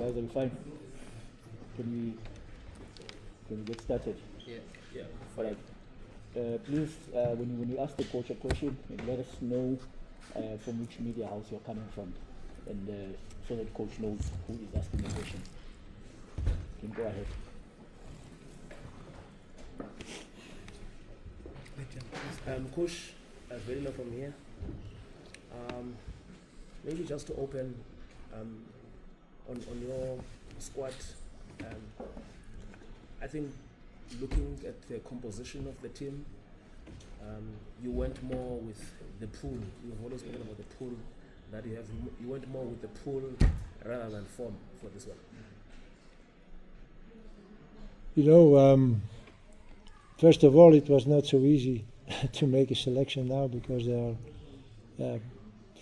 Guys, are you fine? Can we get started? Yeah. Yeah. All right. Please, when you ask the coach a question, let us know from which media house you're coming from, and so that coach knows who is asking the question. You can go ahead. Coach, Verino from here. Maybe just to open on your squad. I think looking at the composition of the team, you went more with the pool. You've always spoken about the pool that you have. You went more with the pool rather than form for this one. You know, first of all, it was not so easy to make a selection now because there are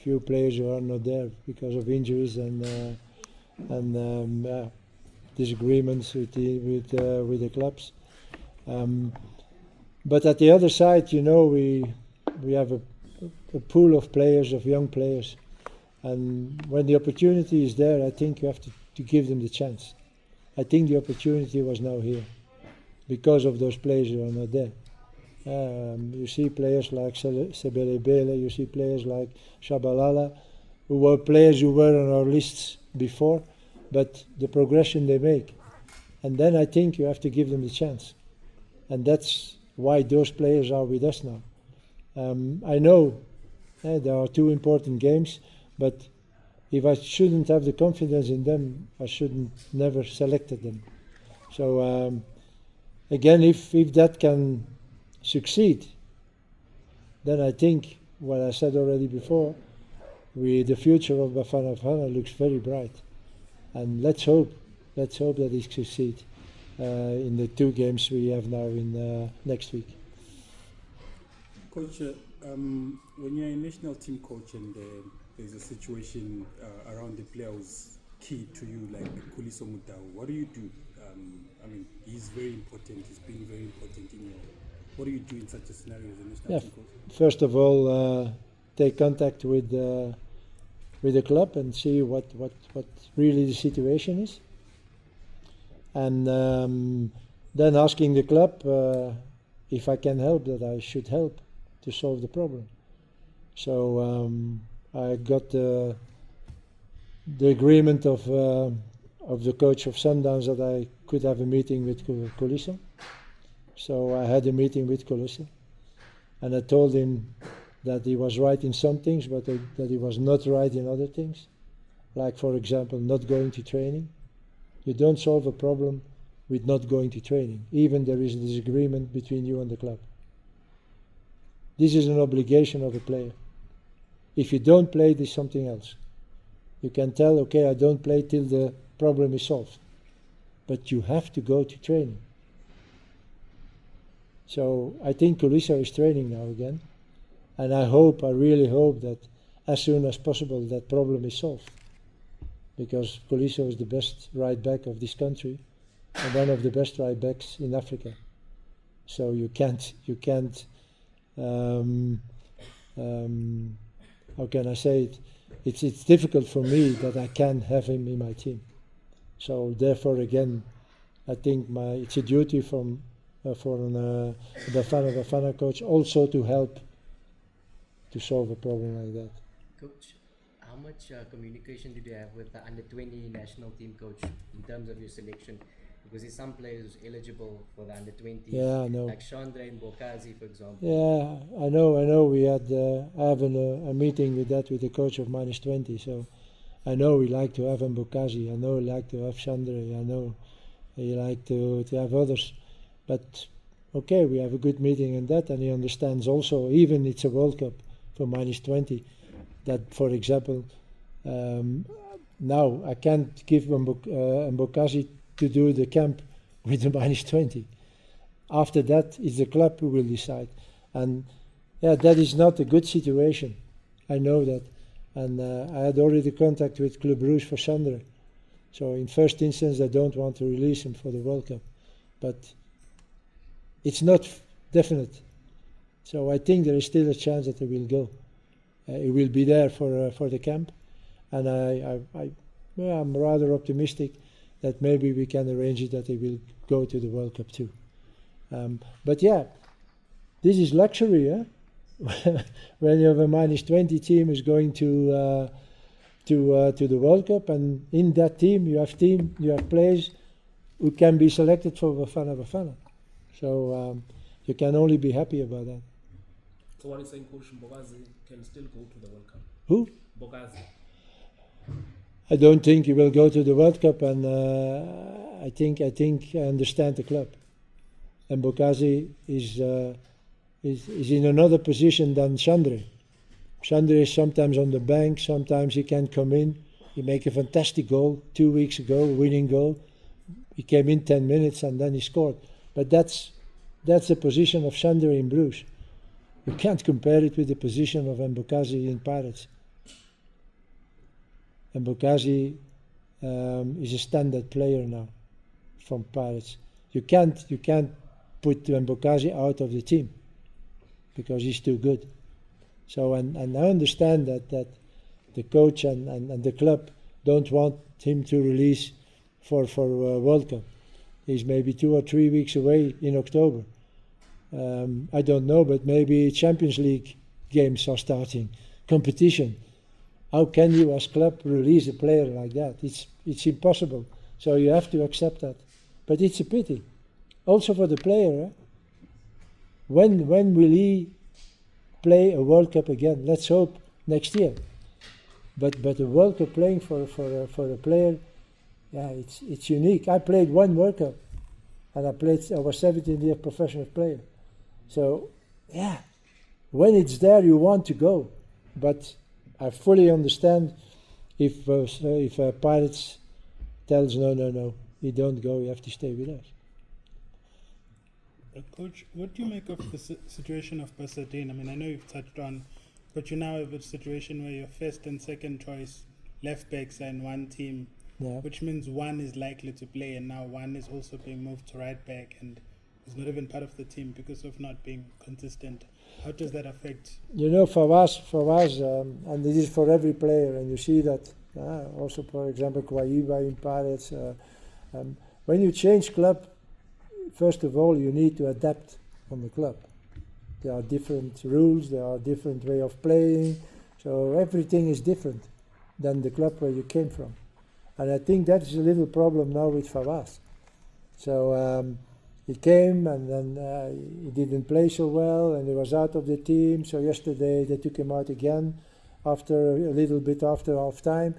few players who are not there because of injuries and disagreements with the clubs. But at the other side, you know, we have a pool of players, of young players, and when the opportunity is there, I think you have to give them the chance. I think the opportunity was now here because of those players who are not there. You see players like Sebelebele, you see players like Shabalala, who were players who were on our lists before, but the progression they make. And then I think you have to give them the chance. And that's why those players are with us now. I know there are two important games, but if I shouldn't have the confidence in them, I shouldn't never selected them. So again, if that can succeed, then I think what I said already before, the future of Bafana Bafana looks very bright, and let's hope that it succeeds in the two games we have now in next week. Coach, when you're a national team coach and there's a situation around the player who's key to you, like Kuliso Mutau, what do you do? I mean, he's very important. He's been very important in your. What do you do in such a scenario as a national team coach? First of all, take contact with the club and see what really the situation is, and then asking the club if I can help, that I should help to solve the problem. So I got the agreement of the coach of Sundowns that I could have a meeting with Kuliso. So I had a meeting with Kuliso, and I told him that he was right in some things, but that he was not right in other things. Like, for example, not going to training. You don't solve a problem with not going to training, even there is a disagreement between you and the club. This is an obligation of a player. If you don't play, there's something else. You can tell, okay, I don't play till the problem is solved. But you have to go to training. So I think Kuliso is training now again. And I really hope that as soon as possible that problem is solved. Because Kuliso is the best right back of this country and one of the best right backs in Africa. So you can't how can I say it? It's difficult for me that I can't have him in my team. So therefore, again, I think it's a duty for a Bafana Bafana coach also to help to solve a problem like that. Coach, how much communication did you have with the under-20 national team coach in terms of your selection? Because there's some players eligible for the under-20s, yeah, I know. like Chandra and Bokazi, for example. Yeah, I know. We had I have a meeting with the coach of -20. So I know we like to have Bokazi. I know we like to have Chandra. I know he like to have others. But okay, we have a good meeting in that, and he understands also, even it's a World Cup for -20, that, for example, now I can't give Bokazi to do the camp with the -20. After that, it's the club who will decide. And yeah, that is not a good situation. I know that. And I had already contact with Hugo Broos for Sandra. So in first instance, I don't want to release him for the World Cup. But it's not definite. So I think there is still a chance that he will go. He will be there for the camp. And I'm rather optimistic that maybe we can arrange it that he will go to the World Cup too. But yeah, this is luxury, eh? When you have a -20 team is going to the World Cup, and in that team you have players who can be selected for Bafana Bafana. So you can only be happy about that. So what is saying, Coach Bogazi can still go to the World Cup? Who? Bogazi. I don't think he will go to the World Cup, and I think I understand the club. And Bogazi is in another position than Chandre. Chandre is sometimes on the bank, sometimes he can come in. He make a fantastic goal 2 weeks ago, winning goal. He came in 10 minutes and then he scored. But that's the position of Chandre in Bruges. You can't compare it with the position of Mbokazi in Pirates. Mbokazi is a standard player now from Pirates. You can't put Mbokazi out of the team because he's too good. So and I understand that the coach and the club don't want him to release for World Cup. He's maybe 2 or 3 weeks away in October. I don't know, but maybe Champions League games are starting, competition. How can you as club release a player like that? It's impossible. So you have to accept that. But it's a pity. Also for the player, when will he play a World Cup again? Let's hope next year. But a World Cup playing for a player, yeah, it's unique. I played one World Cup, and I was 17 years professional player. So yeah, when it's there, you want to go. But I fully understand if Pirates tells no, you don't go, you have to stay with us. Coach, what do you make of the situation of Pasadena? I mean, I know you've touched on, but you now have a situation where your first and second choice left backs are in one team, which means one is likely to play, and now one is also being moved to right back and is not even part of the team because of not being consistent. How does that affect? You know, for us, and this is for every player, and you see that also, for example, Qualifiers in Pirates. When you change club, first of all, you need to adapt on the club. There are different rules, there are different way of playing, so everything is different than the club where you came from. And I think that is a little problem now with Fawaz. So he came and then he didn't play so well and he was out of the team. So yesterday they took him out again after a little bit after half time.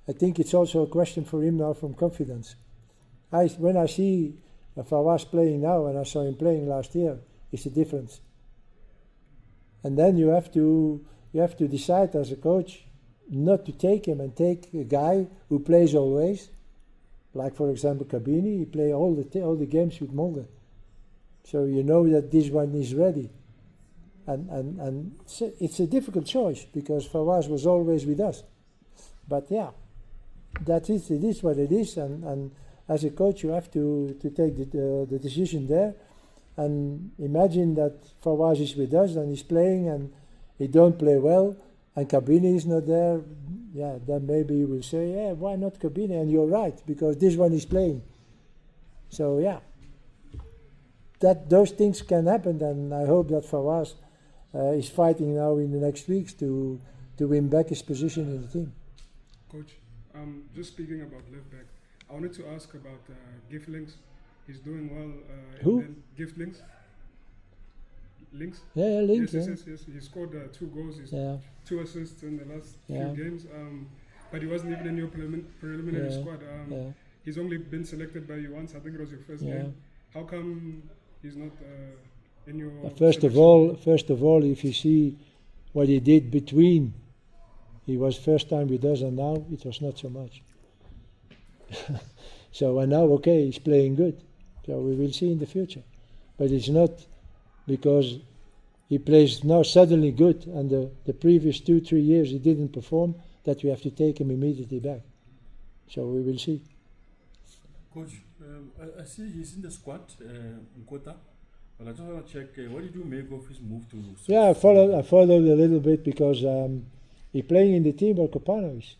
I think it's also a question for him now from confidence. When I see Fawaz playing now and I saw him playing last year, it's a difference. And then you have to decide as a coach not to take him and take a guy who plays always, like for example Cabini. He play all the games with Molde, so you know that this one is ready. And so it's a difficult choice because Fawaz was always with us. But yeah, it is what it is, and as a coach you have to take the decision there. And imagine that Fawaz is with us and he's playing and he don't play well and Cabini is not there. Yeah, then maybe you will say, yeah, why not Cabini? And you're right, because this one is playing. So yeah, those things can happen, and I hope that Fawaz is fighting now in the next weeks to win back his position in the team. Coach, just speaking about left back, I wanted to ask about Giflings. He's doing well. Who? Giflings. Links? Yeah, Link. Yes. He scored 2 goals. He's 2 assists in the last few games. But he wasn't even in your preliminary squad. He's only been selected by you once. I think it was your first game. How come he's not in your? First of all, if you see what he did between, he was first time with us, and now it was not so much. So and now, okay, he's playing good. So we will see in the future, but it's not because he plays now suddenly good, and the previous 2-3 years he didn't perform, that we have to take him immediately back. So we will see. Coach, I see he's in the squad in Kota, but I just want to check, what did you make of his move to? Yeah, I followed a little bit because he's playing in the team where Kopano is.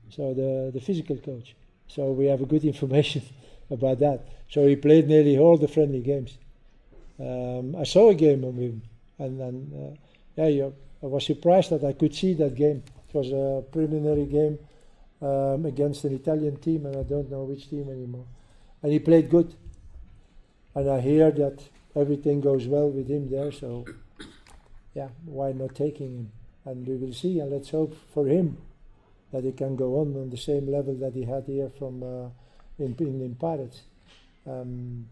so the physical coach. So we have a good information about that. So he played nearly all the friendly games. I saw a game of him, and I was surprised that I could see that game. It was a preliminary game against an Italian team, and I don't know which team anymore. And he played good. And I hear that everything goes well with him there, so yeah, why not taking him? And we will see, and let's hope for him that he can go on the same level that he had here from in Pirates. You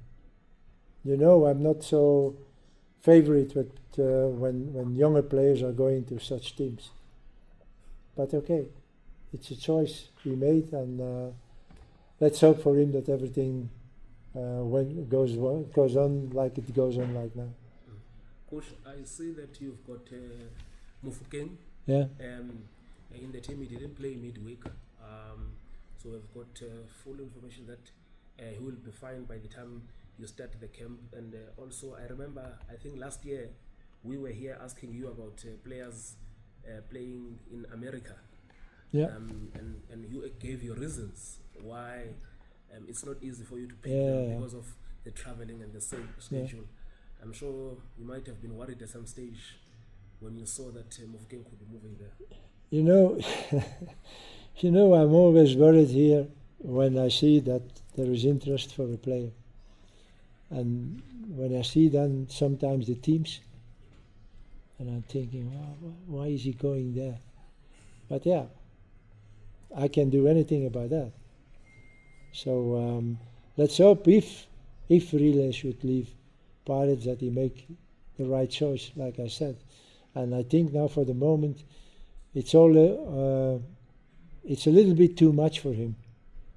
know, I'm not so favorite with when younger players are going to such teams. But okay, it's a choice he made, and let's hope for him that everything goes on like it goes on right now. Coach, I see that you've got Mufokeng. Yeah. In the team, he didn't play midweek. So we've got full information that he will be fine by the time you start the camp. And also, I remember, I think last year, we were here asking you about players playing in America. Yeah. And you gave your reasons why it's not easy for you to pick them because of the traveling and the schedule. I'm sure you might have been worried at some stage when you saw that Mufokeng could be moving there. You know, you know, I'm always worried here when I see that there is interest for a player. And when I see then sometimes the teams, and I'm thinking, wow, why is he going there? But yeah, I can do anything about that. So let's hope if Relay should leave Pirates that he make the right choice, like I said. And I think now for the moment, it's all it's a little bit too much for him.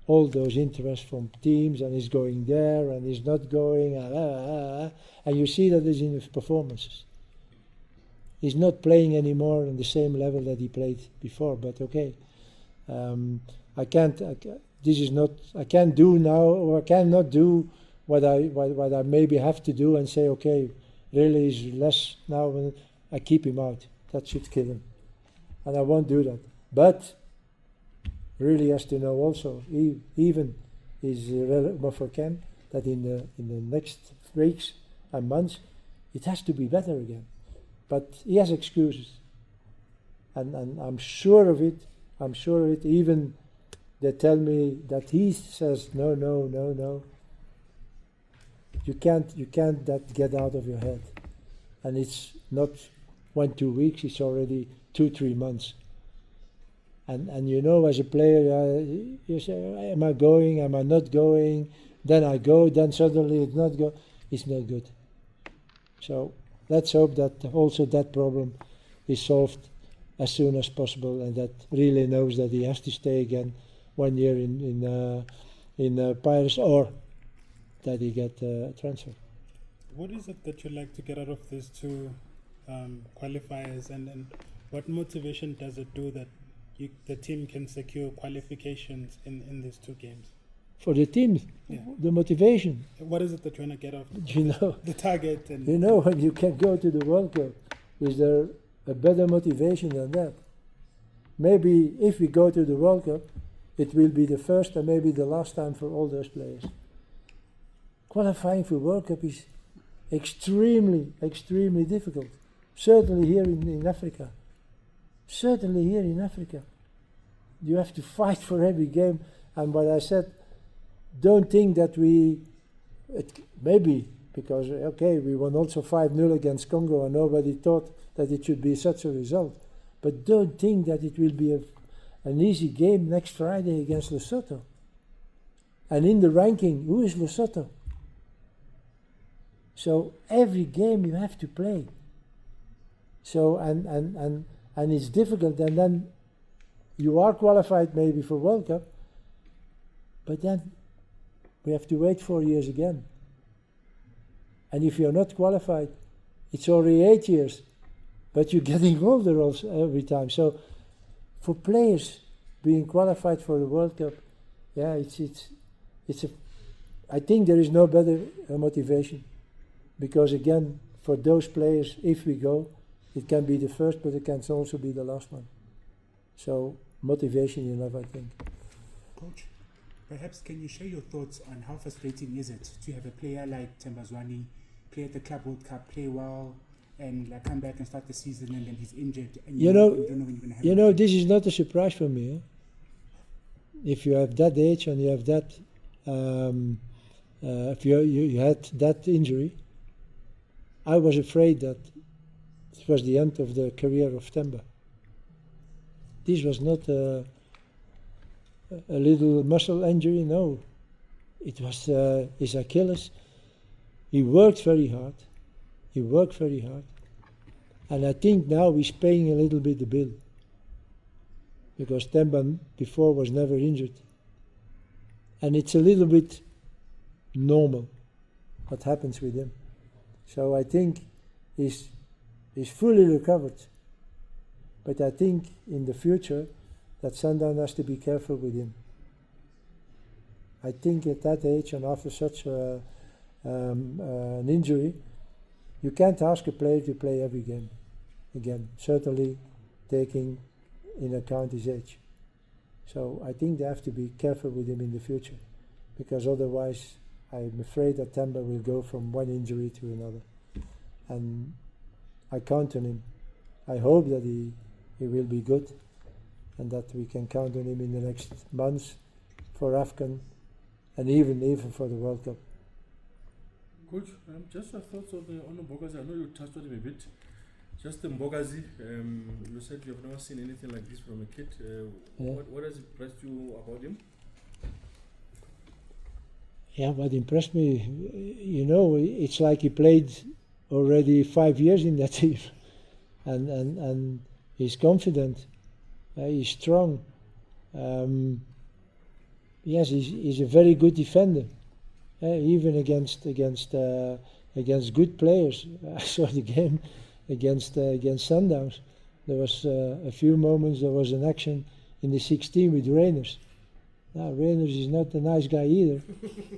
All those interests from teams, and he's going there and he's not going, and you see that is in his performances. He's not playing anymore on the same level that he played before. But okay, I can't do now, or I cannot do what I maybe have to do and say, okay, really is less now, and I keep him out. That should kill him, and I won't do that. But really has to know also, even is Mufokeng, that in the next weeks and months, it has to be better again. But he has excuses, and I'm sure of it. I'm sure of it. Even they tell me that he says no. You can't that get out of your head, and it's not 1-2 weeks. It's already 2-3 months. And you know, as a player, you say, am I going? Am I not going? Then I go. Then suddenly it's not go. It's not good. So let's hope that also that problem is solved as soon as possible, and that really knows that he has to stay again 1 year in Pirates, or that he get transferred. What is it that you like to get out of these two qualifiers, and what motivation does it do that the team can secure qualifications in these two games? For the team, the motivation. What is it that you want to get out of you know, the target? And you know, when you can go to the World Cup, is there a better motivation than that? Maybe if we go to the World Cup, it will be the first and maybe the last time for all those players. Qualifying for World Cup is extremely, extremely difficult. Certainly here in Africa. Certainly here in Africa. You have to fight for every game. And what I said, don't think that maybe because, okay, we won also 5-0 against Congo and nobody thought that it should be such a result. But don't think that it will be an easy game next Friday against Lesotho. And in the ranking, who is Lesotho? So every game you have to play. So and it's difficult, and then you are qualified maybe for World Cup, but then we have to wait 4 years again. And if you're not qualified, it's already 8 years, but you're getting older also every time. So for players being qualified for the World Cup, yeah, I think there is no better motivation, because again, for those players, if we go, it can be the first, but it can also be the last one. So motivation enough, I think. Coach, perhaps can you share your thoughts on how frustrating is it to have a player like Tembazwani play at the Club World Cup, play well, and like come back and start the season, and then he's injured, and you don't know when you're going to have him. This is not a surprise for me. Eh? If you have that age and you have that, if you had that injury, I was afraid that it was the end of the career of Temba. This was not a little muscle injury, no. It was his Achilles. He worked very hard. And I think now he's paying a little bit the bill. Because Temba before was never injured. And it's a little bit normal what happens with him. So I think he's fully recovered. But I think in the future that Sundown has to be careful with him. I think at that age and after such an injury, you can't ask a player to play every game again, certainly taking in account his age. So I think they have to be careful with him in the future, because otherwise I'm afraid that Temba will go from one injury to another. And I count on him. I hope that he will be good and that we can count on him in the next months for AFCON and even for the World Cup. Coach, just your thoughts on Mbogazi. I know you touched on him a bit. Just the Mbogazi, you said you've never seen anything like this from a kid. What has impressed you about him? Yeah, what impressed me, it's like he played already 5 years in that team, and he's confident, he's strong. Yes, he's a very good defender, even against good players. I saw the game against Sundowns. There was a few moments. There was an action in the 16 with Reiners. Now Reiners is not a nice guy either,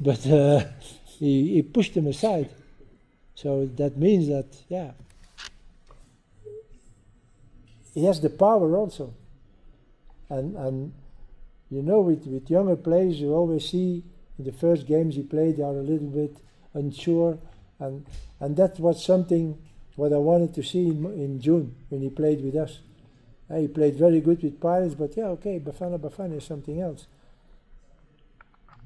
but he pushed him aside. So that means that he has the power also. And with younger players, you always see in the first games he played, they are a little bit unsure, and that was something what I wanted to see in June when he played with us. He played very good with Pirates, but Bafana Bafana is something else.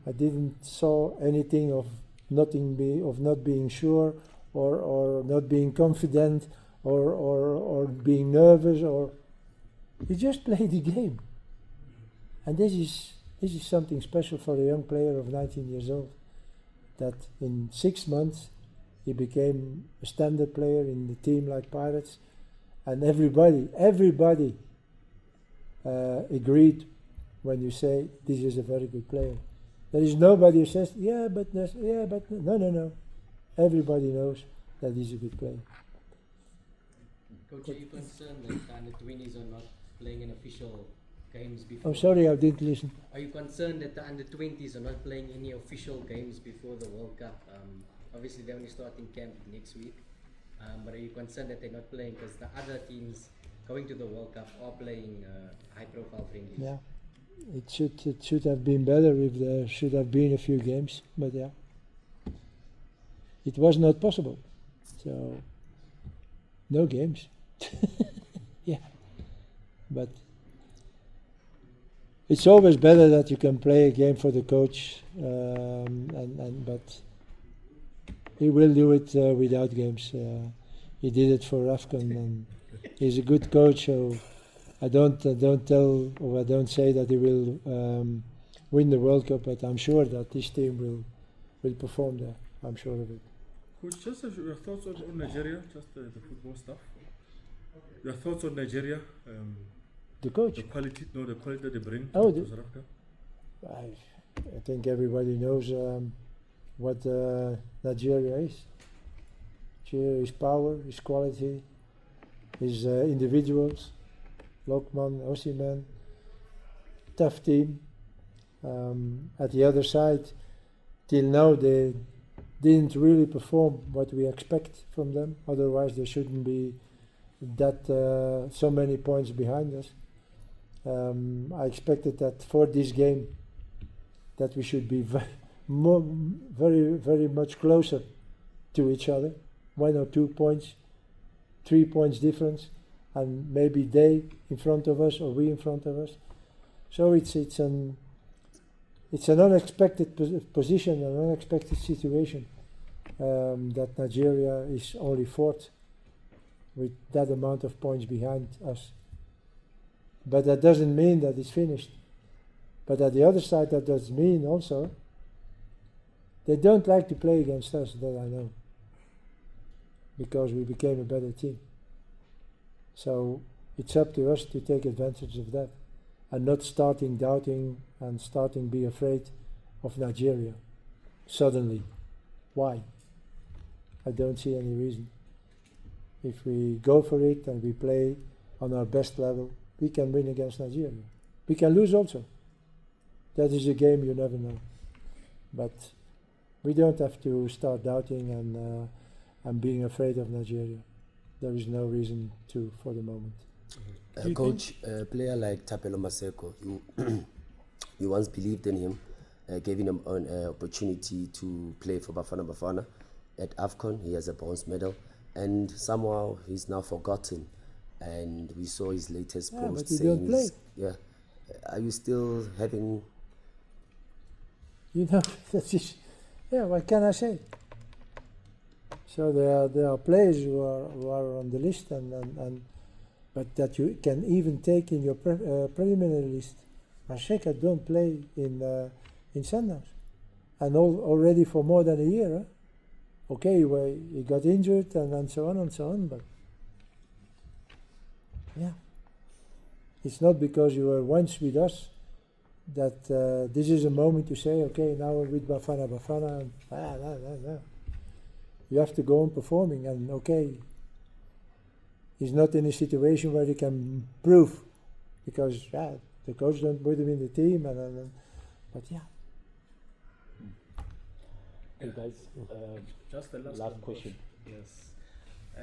I didn't saw anything of not being sure or not being confident or being nervous, or he just played the game. And this is something special for a young player of 19 years old, that in 6 months he became a standard player in the team like Pirates, and everybody agreed when you say this is a very good player. There is nobody who says no. Everybody knows that he's a good player. Coach, are you concerned that the under-20s are not playing in official games before? I'm sorry, I didn't listen. Are you concerned that the under-20s are not playing any official games before the World Cup? Obviously, they're only starting camp next week. But are you concerned that they're not playing because the other teams going to the World Cup are playing high-profile friendlies? Yeah, it should have been better if there should have been a few games, but it was not possible. So no games. But it's always better that you can play a game for the coach, but he will do it without games. He did it for AFCON, and he's a good coach. So I don't say that he will win the World Cup, but I'm sure that this team will perform there. I'm sure of it. Coach, just your thoughts on Nigeria, just the football stuff. Your thoughts on Nigeria. The coach. The quality that they bring to South Africa. I think everybody knows what Nigeria is. His power, his quality, his individuals, Lokman, Osimhen, tough team. At the other side, till now they didn't really perform what we expect from them. Otherwise, they shouldn't be that so many points behind us. I expected that for this game that we should be very much closer to each other, 1 or 2 points, 3 points difference, and maybe they in front of us or we in front of us. So it's an unexpected position, an unexpected situation that Nigeria is only fourth with that amount of points behind us. But that doesn't mean that it's finished. But at the other side, that does mean also they don't like to play against us, that I know, because we became a better team. So it's up to us to take advantage of that and not starting doubting and starting be afraid of Nigeria suddenly. Why? I don't see any reason. If we go for it and we play on our best level, we can win against Nigeria. We can lose also. That is a game you never know. But we don't have to start doubting and being afraid of Nigeria. There is no reason to for the moment. Coach, a player like Tapelo Maseko, you once believed in him, gave him an opportunity to play for Bafana Bafana. At AFCON, he has a bronze medal, and somehow he's now forgotten. And we saw his latest post but he saying, don't play. "Yeah, are you still having?" You know, that's just, yeah. What can I say? So there are players who are on the list, but that you can even take in your preliminary list. Masheka don't play in Sundowns, and already for more than a year. Huh? Okay, he got injured and so on, but yeah, it's not because you were once with us that this is a moment to say, okay, now we're with Bafana Bafana. No. You have to go on performing, and okay, he's not in a situation where he can prove, because the coach don't put him in the team, but yeah. Hey guys, just the last question. Yes.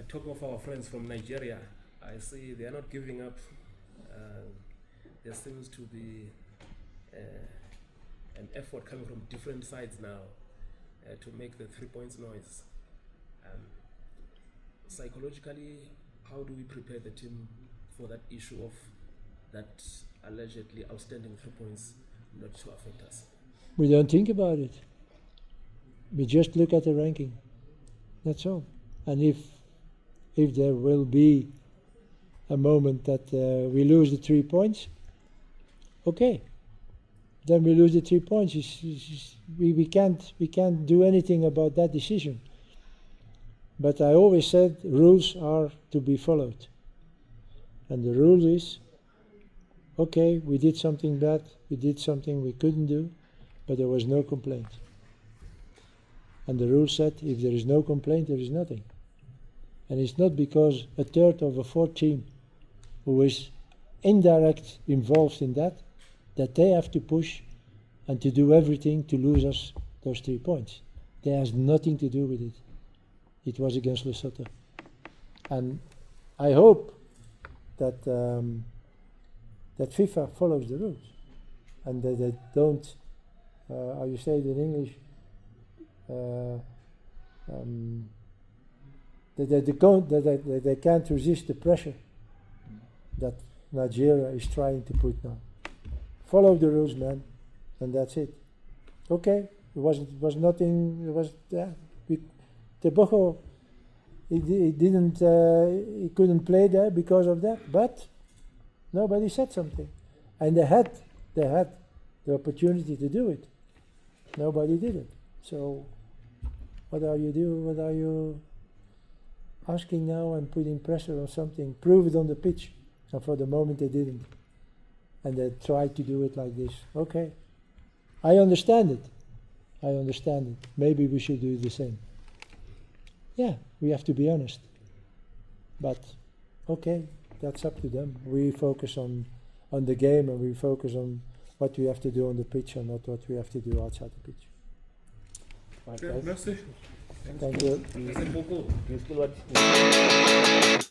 Talking of our friends from Nigeria, I see they are not giving up. There seems to be an effort coming from different sides now to make the 3 points noise. Psychologically, how do we prepare the team for that issue of that allegedly outstanding 3 points not to affect us? We don't think about it. We just look at the ranking. That's all. And if there will be a moment that we lose the 3 points, okay, then we lose the 3 points. We can't do anything about that decision. But I always said rules are to be followed. And the rule is, okay, we did something bad, we did something we couldn't do, but there was no complaint. And the rule said, if there is no complaint, there is nothing. And it's not because a third of a fourth team who is indirect involved in that they have to push and to do everything to lose us those 3 points. That has nothing to do with it. It was against Lesotho. And I hope that that FIFA follows the rules and that they don't, how you say it in English, that they can't resist the pressure that Nigeria is trying to put now. Follow the rules, man, and that's it. Okay, was nothing. It was Tebogo. He couldn't play there because of that, but nobody said something, and they had the opportunity to do it. Nobody did it. So what are you doing? What are you asking now and putting pressure on something? Prove it on the pitch. And for the moment they didn't. And they tried to do it like this. Okay. I understand it. Maybe we should do the same. Yeah, we have to be honest. But okay, that's up to them. We focus on the game and we focus on what we have to do on the pitch and not what we have to do outside the pitch. Merci. Thank you. Merci beaucoup. You still want